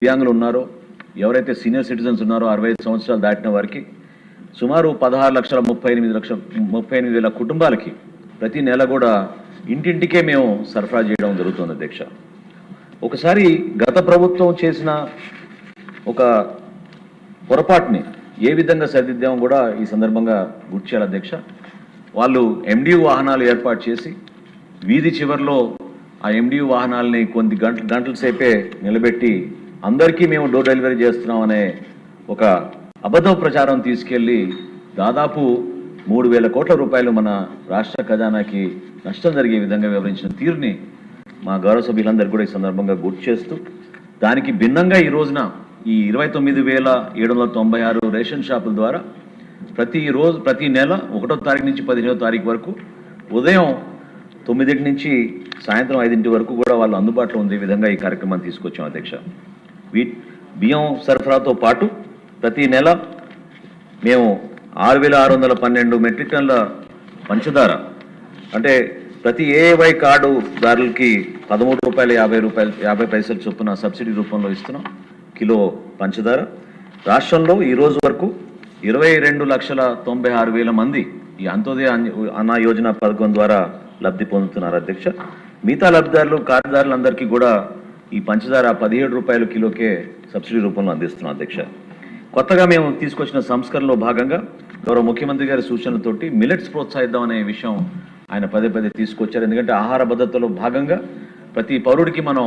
దివ్యాంగులు ఉన్నారో, ఎవరైతే సీనియర్ సిటిజన్స్ ఉన్నారో 65 సంవత్సరాలు దాటిన వారికి సుమారు 16,38,000 కుటుంబాలకి ప్రతి నెల కూడా ఇంటింటికే మేము సరఫరా చేయడం జరుగుతుంది అధ్యక్ష. ఒకసారి గత ప్రభుత్వం చేసిన ఒక పొరపాటుని ఏ విధంగా సరిదిద్దామో కూడా ఈ సందర్భంగా గుర్తు చేయాలి అధ్యక్ష. వాళ్ళు ఎండియు వాహనాలు ఏర్పాటు చేసి వీధి చివరిలో ఆ ఎండియు వాహనాలని కొన్ని గంటల సేపే నిలబెట్టి అందరికీ మేము డోర్ డెలివరీ చేస్తున్నాం అనే ఒక అబద్ధ ప్రచారం తీసుకెళ్లి దాదాపు 3,000 కోట్ల రూపాయలు మన రాష్ట్ర ఖజానాకి నష్టం జరిగే విధంగా వివరించిన తీరుని మా గౌరవ సభ్యులందరూ కూడా ఈ సందర్భంగా గుర్తు చేస్తూ, దానికి భిన్నంగా ఈ రోజున ఈ 29,796 రేషన్ షాపుల ద్వారా ప్రతి నెల 1వ తారీఖు నుంచి 15వ తారీఖు వరకు ఉదయం 9 నుంచి సాయంత్రం 5 వరకు కూడా వాళ్ళు అందుబాటులో ఉండే విధంగా ఈ కార్యక్రమాన్ని తీసుకొచ్చాం అధ్యక్ష. బియ్యం సరఫరాతో పాటు ప్రతి నెల మేము 6,612 మెట్రిక్ టన్నుల పంచదార, అంటే ప్రతి ఏవై కార్డుదారులకి ₹13.50 చొప్పున సబ్సిడీ రూపంలో ఇస్తున్నాం కిలో పంచదార. రాష్ట్రంలో ఈరోజు వరకు 22,96,000 మంది ఈ అంత్యోదయ అన్న యోజన పథకం ద్వారా లబ్ధి పొందుతున్నారు అధ్యక్ష. మిగతా లబ్ధిదారులు కార్డుదారులందరికీ కూడా ఈ పంచదార ₹17 కిలోకే సబ్సిడీ రూపంలో అందిస్తున్నాం అధ్యక్ష. కొత్తగా మేము తీసుకొచ్చిన సంస్కరణలో భాగంగా గౌరవ ముఖ్యమంత్రి గారి సూచనలతోటి మిల్లెట్స్ ప్రోత్సహిద్దాం అనే విషయం ఆయన పదే తీసుకొచ్చారు. ఎందుకంటే ఆహార భద్రతలో భాగంగా ప్రతి పౌరుడికి మనం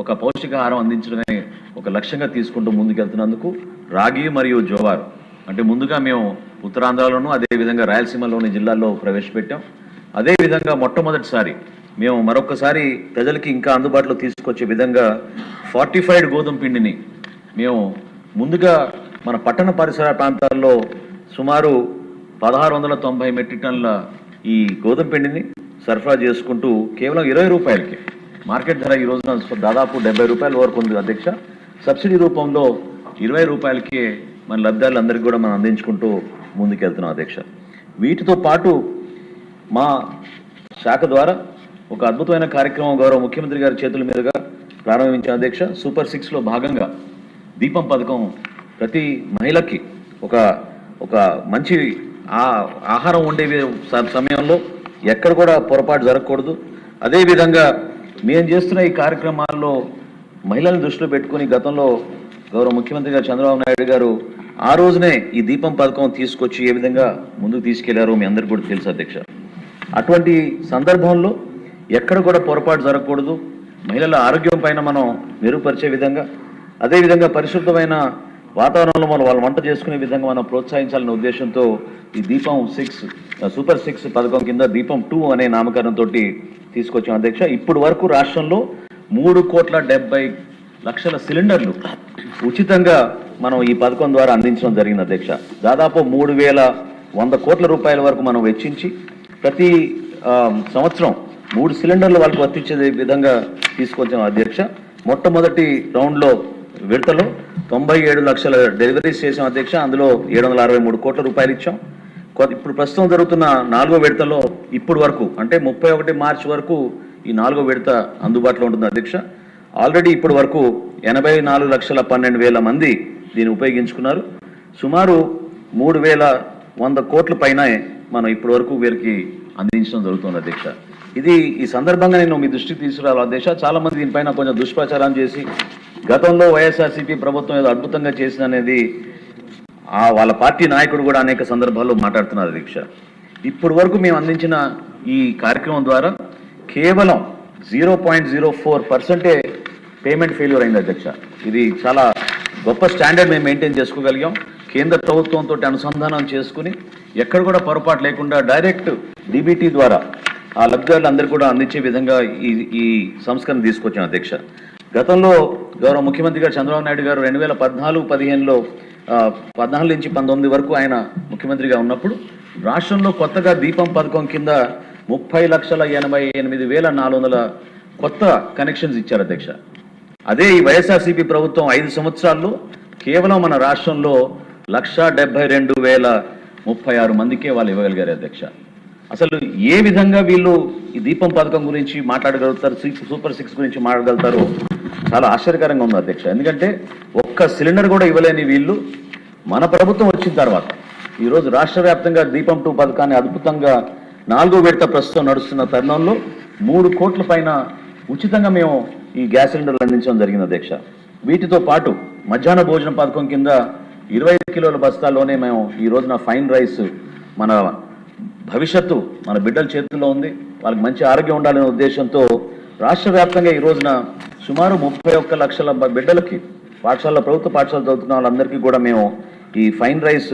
ఒక పౌష్టికాహారం అందించడమే ఒక లక్ష్యంగా తీసుకుంటూ ముందుకెళ్తున్నందుకు రాగి మరియు జోవారు, అంటే ముందుగా మేము ఉత్తరాంధ్రలోనూ అదేవిధంగా రాయలసీమలోని జిల్లాల్లో ప్రవేశపెట్టాం. అదేవిధంగా మొట్టమొదటిసారి మేము మరొకసారి ప్రజలకి ఇంకా అందుబాటులో తీసుకొచ్చే విధంగా ఫార్టిఫైడ్ గోధుమ పిండిని మేము ముందుగా మన పట్టణ పరిసర ప్రాంతాల్లో సుమారు 1,690 మెట్రిక్ టన్నుల ఈ గోధుమ పిండిని సరఫరా చేసుకుంటూ కేవలం ₹20 మార్కెట్ ధర ఈ రోజున దాదాపు ₹70 వరకు ఉంది అధ్యక్ష. సబ్సిడీ రూపంలో ₹20కే మన లబ్ధిదారులందరికీ కూడా మనం అందించుకుంటూ ముందుకెళ్తున్నాం అధ్యక్ష. వీటితో పాటు మా శాఖ ద్వారా ఒక అద్భుతమైన కార్యక్రమం గౌరవ ముఖ్యమంత్రి గారి చేతుల మీదుగా ప్రారంభించిన అధ్యక్ష. సూపర్ 6లో భాగంగా దీపం పథకం ప్రతి మహిళకి ఒక మంచి ఆహారం ఉండే సమయంలో ఎక్కడ కూడా పొరపాటు జరగకూడదు. అదేవిధంగా మేము చేస్తున్న ఈ కార్యక్రమాల్లో మహిళలను దృష్టిలో పెట్టుకుని గతంలో గౌరవ ముఖ్యమంత్రి గారు చంద్రబాబు నాయుడు గారు ఆ రోజునే ఈ దీపం పథకం తీసుకొచ్చి ఏ విధంగా ముందుకు తీసుకెళ్లారో మీ అందరికీ కూడా తెలుసు అధ్యక్ష. అటువంటి సందర్భంలో ఎక్కడ కూడా పొరపాటు జరగకూడదు, మహిళల ఆరోగ్యం పైన మనం మెరుగుపరిచే విధంగా, అదేవిధంగా పరిశుభ్రమైన వాతావరణంలో మనం వాళ్ళు వంట చేసుకునే విధంగా మనం ప్రోత్సహించాలనే ఉద్దేశంతో ఈ దీపం 6 సూపర్ 6 పథకం కింద దీపం 2 అనే నామకరణంతో తీసుకొచ్చాం అధ్యక్ష. ఇప్పుడు వరకు రాష్ట్రంలో 3,70,00,000 సిలిండర్లు ఉచితంగా మనం ఈ పథకం ద్వారా అందించడం జరిగింది అధ్యక్ష. దాదాపు 3,100 కోట్ల రూపాయల వరకు మనం వెచ్చించి ప్రతి సంవత్సరం 3 సిలిండర్లు వాళ్ళకి వర్తించే విధంగా తీసుకొచ్చాం అధ్యక్ష. మొట్టమొదటి రౌండ్లో విడతలో 97 లక్షల డెలివరీస్ చేసాం అధ్యక్ష. అందులో 763 కోట్ల రూపాయలు ఇచ్చాం. ఇప్పుడు ప్రస్తుతం జరుగుతున్న 4వ విడతలో ఇప్పుడు వరకు అంటే 31 మార్చి వరకు ఈ 4వ విడత అందుబాటులో ఉంటుంది అధ్యక్ష. ఆల్రెడీ ఇప్పటి వరకు 84,12,000 మంది దీన్ని ఉపయోగించుకున్నారు. సుమారు 3,100 కోట్ల పైన మనం ఇప్పటి వరకు వీరికి అందించడం జరుగుతుంది అధ్యక్ష. ఈ సందర్భంగా నేను మీ దృష్టికి తీసుకురావాలి అధ్యక్ష. చాలా మంది దీనిపైన కొంచెం దుష్ప్రచారం చేసి గతంలో వైఎస్ఆర్సీపీ ప్రభుత్వం ఏదో అద్భుతంగా చేసిన అనేది వాళ్ళ పార్టీ నాయకుడు కూడా అనేక సందర్భాల్లో మాట్లాడుతున్నారు అధ్యక్ష. ఇప్పటి వరకు మేము అందించిన ఈ కార్యక్రమం ద్వారా కేవలం 0.04% పేమెంట్ ఫెయిల్యూర్ అయింది అధ్యక్ష. ఇది చాలా గొప్ప స్టాండర్డ్ మేము మెయింటైన్ చేసుకోగలిగాం. కేంద్ర ప్రభుత్వంతో అనుసంధానం చేసుకుని ఎక్కడ కూడా పొరపాటు లేకుండా డైరెక్ట్ డీబీటీ ద్వారా ఆ లబ్ధిదారులందరూ కూడా అందించే విధంగా ఈ సంస్కరణ తీసుకొచ్చాం అధ్యక్ష. గతంలో గౌరవ ముఖ్యమంత్రి గారు చంద్రబాబు నాయుడు గారు 2014-15లో 14 నుంచి 19 వరకు ఆయన ముఖ్యమంత్రిగా ఉన్నప్పుడు రాష్ట్రంలో కొత్తగా దీపం పథకం కింద 30,88,400 కొత్త కనెక్షన్స్ ఇచ్చారు అధ్యక్ష. అదే ఈ వైఎస్ఆర్సీపీ ప్రభుత్వం 5 సంవత్సరాల్లో కేవలం మన రాష్ట్రంలో 1,72,036 మందికే వాళ్ళు ఇవ్వగలిగారు అధ్యక్ష. అసలు ఏ విధంగా వీళ్ళు ఈ దీపం పథకం గురించి మాట్లాడగలుగుతారు, సూపర్ 6 గురించి మాట్లాడగలుగుతారో చాలా ఆశ్చర్యకరంగా ఉంది అధ్యక్ష. ఎందుకంటే ఒక్క సిలిండర్ కూడా ఇవ్వలేని వీళ్ళు మన ప్రభుత్వం వచ్చిన తర్వాత ఈరోజు రాష్ట్ర వ్యాప్తంగా దీపం 2 పథకాన్ని అద్భుతంగా 4వ విడత ప్రస్తుతం నడుస్తున్న తరుణంలో 3 కోట్ల పైన ఉచితంగా మేము ఈ గ్యాస్ సిలిండర్లు అందించడం జరిగింది అధ్యక్ష. వీటితో పాటు మధ్యాహ్న భోజన పథకం కింద 25 కిలోల బస్తాల్లోనే మేము ఈ రోజున ఫైన్ రైస్ మన భవిష్యత్తు మన బిడ్డల చేతుల్లో ఉంది, వాళ్ళకి మంచి ఆరోగ్యం ఉండాలనే ఉద్దేశంతో రాష్ట్ర వ్యాప్తంగా ఈ రోజున సుమారు 31 లక్షల బిడ్డలకి ప్రభుత్వ పాఠశాల చదువుతున్న వాళ్ళందరికీ కూడా మేము ఈ ఫైన్ రైస్